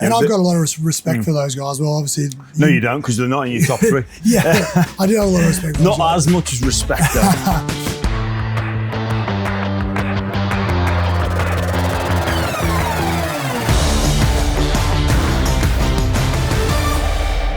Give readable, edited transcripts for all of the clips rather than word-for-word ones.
And I've got a lot of respect for those guys. Well, obviously... No, you don't, because they're not in your top three. Yeah, I do have a lot of respect for those Not as much as respect, though.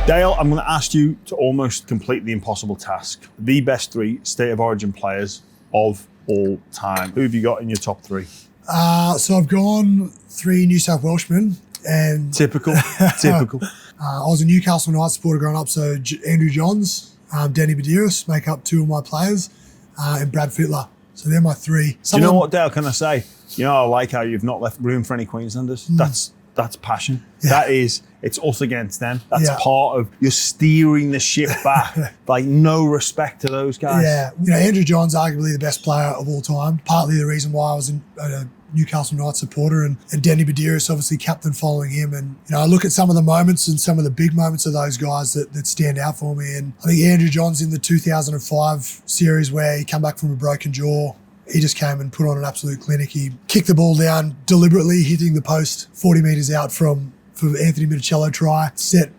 Dale, I'm going to ask you to almost complete the impossible task. The best three State of Origin players of all time. Who have you got in your top three? So I've gone 3 New South Welshmen. And Typical. I was a Newcastle Knights supporter growing up, so Andrew Johns, Danny Badiris make up 2 of my players, and Brad Fittler. So they're my 3. Do you know what, Dale, can I say? You know, I like how you've not left room for any Queenslanders. That's passion. Yeah. It's us against them. That's part of, you're steering the ship back. Like, no respect to those guys. Yeah. You know, Andrew Johns, arguably the best player of all time. Partly the reason why I was a Newcastle Knights supporter, and Danny Badiris, obviously captain following him. And, you know, I look at some of the moments and some of the big moments of those guys that stand out for me. And I think Andrew Johns in the 2005 series where he came back from a broken jaw, he just came and put on an absolute clinic. He kicked the ball down deliberately, hitting the post 40 metres out from Anthony Minicello try. Set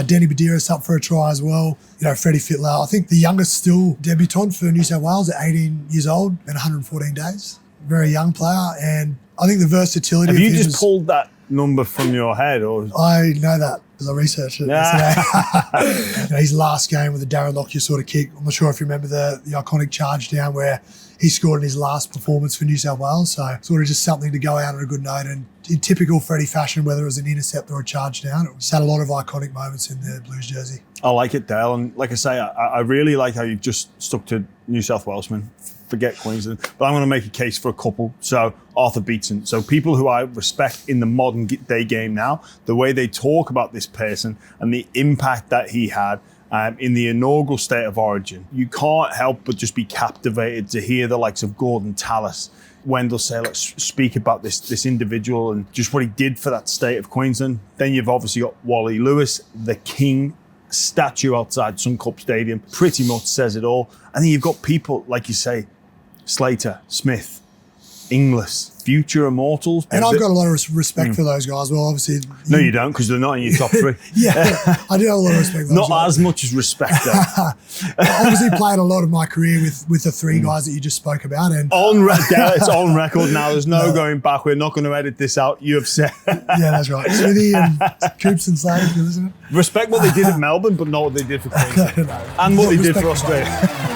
Danny Badiris up for a try as well. You know, Freddie Fittler, I think the youngest still debutant for New South Wales at 18 years old and 114 days. Very young player, and I think the versatility. Have you just pulled that number from your head, or? I know that because I researched it yesterday. You know, his last game with the Darren Lockyer sort of kick. I'm not sure if you remember the iconic charge down where he scored in his last performance for New South Wales. So sort of just something to go out on a good note. And in typical Freddie fashion, whether it was an intercept or a charge down, it just had a lot of iconic moments in the Blues jersey. I like it, Dale. And like I say, I really like how you've just stuck to New South Welshmen. Forget Queensland. But I'm going to make a case for a couple. So Arthur Beetson. So people who I respect in the modern day game now, the way they talk about this person and the impact that he had in the inaugural State of Origin, you can't help but just be captivated to hear the likes of Gordon Tallis, Wendell Saylor speak about this individual and just what he did for that state of Queensland. Then you've obviously got Wally Lewis, the king statue outside Suncorp Stadium, pretty much says it all. And then you've got people, like you say, Slater, Smith, Inglis, future immortals. And I've got a lot of respect for those guys. Well, obviously... No, you don't, because they're not in your top three. Yeah, I do have a lot of respect for those Not guys. as much as respect, though. I obviously played a lot of my career with the 3 guys that you just spoke about. And it's on record now. There's no going back. We're not going to edit this out. You have said. Yeah, that's right. Smithy and Coops and Slater, isn't it? Respect what they did at Melbourne, but not what they did for Queensland. No. And what they did for Australia.